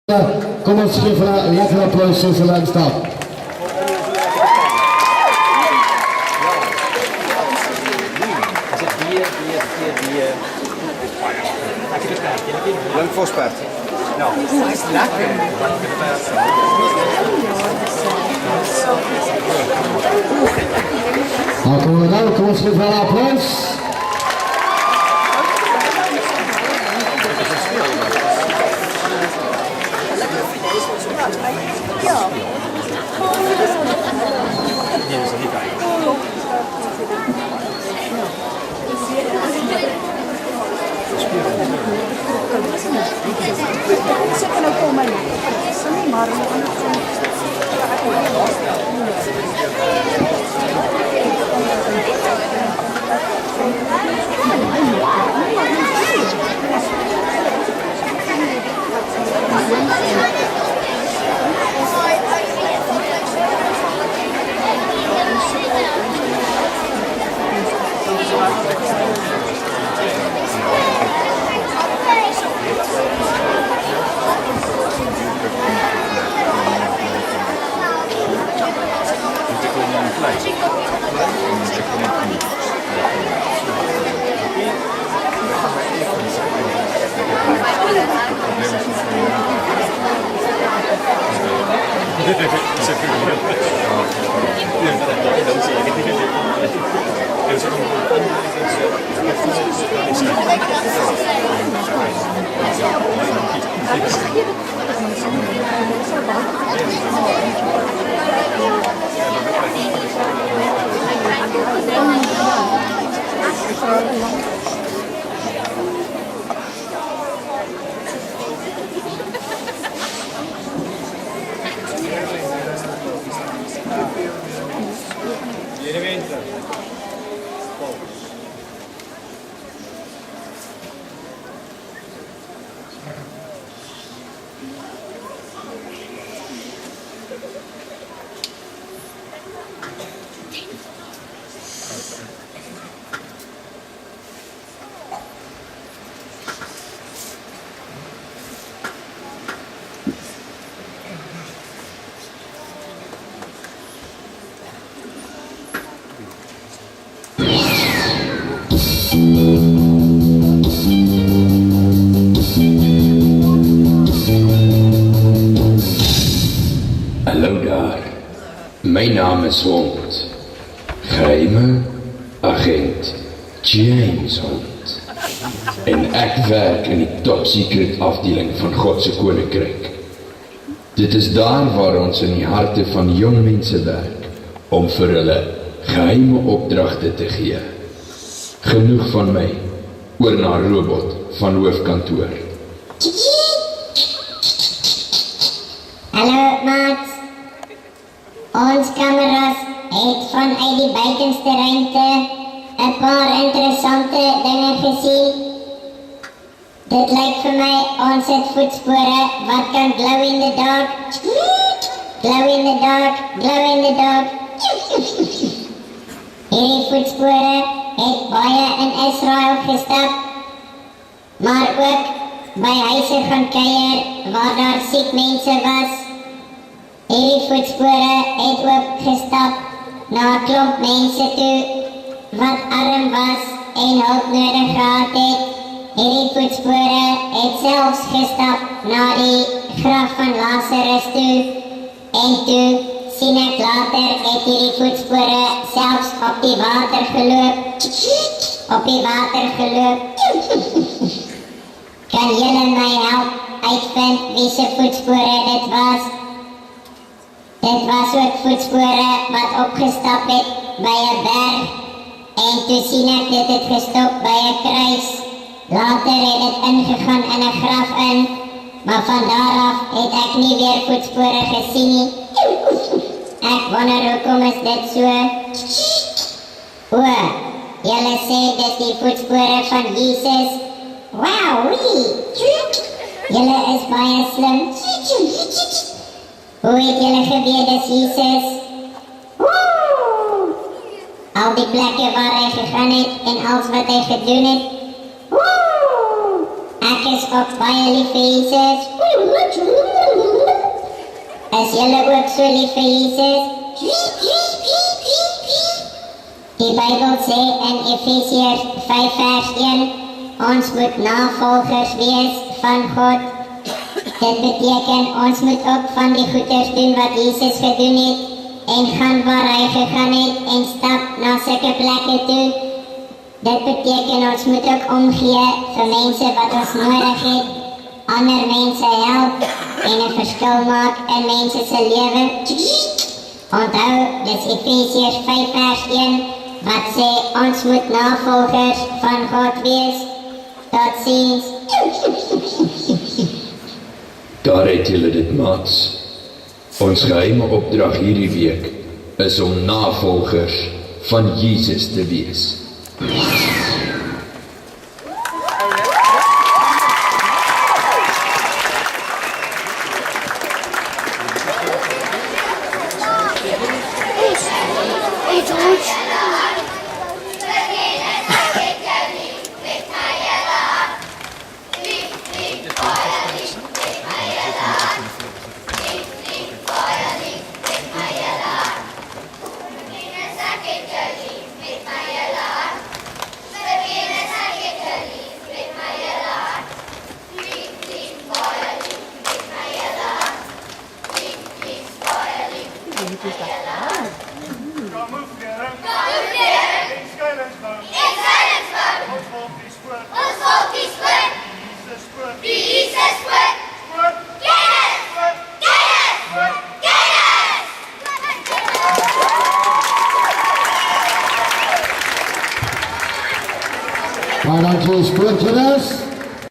Kom ons geef een lekker applaus so vir hulle staan. Lang voorsperd. Ja, dat is lekker. Nou, kom ons geef een applaus. Ja. Ze kan ook komen. Sorry, maar Hallo daar, my naam is Hond, geheime agent James Hond, en ek werk in die top secret afdeling van Godse Koninkryk. Dit is daar waar ons in die harte van jong mense werk, om vir hulle geheime opdragte te gee. Genoeg van my, oor na Robot van hoofkantoor. Hallo maat, ons kameras het vanuit die buitenste ruimte 'n paar interessante dinge gesien. Dit lyk vir my ons het voetspore wat kan glow in the dark. Glow in the dark, glow in the dark. Hierdie voetspore het baie in Israel gestap, maar ook by huise gaan kuier waar daar siek mense was. Hierdie voetspore het ook gestap na 'n klomp mense toe wat arm was en hulp nodig gehad het. Hierdie voetspore het selfs gestap na die graf van Lazarus toe. En toe sien ek later het hierdie voetspore selfs op die water geloop. Op die water geloop. Kan julle my help uitvind wie se voetspore dit was? Dit was ook voetspore wat opgestap het by 'n berg. En toe sien ek dit het gestop by 'n kruis. Later het dit ingegaan in 'n graf in. Maar van daar af het ek nie weer voetspore gesien nie. Ek wonder hoekom is dit so? O, julle sê dis die voetspore van Jesus. Wauwee! Julle is baie slim. Hoe het julle geweet dis Jesus? Woe! Al die plekke waar hy gegaan het en alles wat hy gedoen het. Woe! Ek is ook baie lief vir Jesus. Is julle ook so lief vir Jesus? Die Bybel sê in Efesiërs 5 vers 1, ons moet navolgers wees van God. Dit beteken ons moet ook van die goeders doen wat Jesus gedoen het en gaan waar hy gegaan het en stap na sulke plekke toe. Dit beteken ons moet ook omgee vir mense wat ons nodig het, ander mense help en 'n verskil maak in mense se lewe. Onthou, dis Efesiërs 5 vers 1 wat sê ons moet navolgers van God wees. Totsiens. Daar het julle dit, maats. Ons geheime opdrag hierdie week is om navolgers van Jesus te wees. Baie dankie, spoortjies.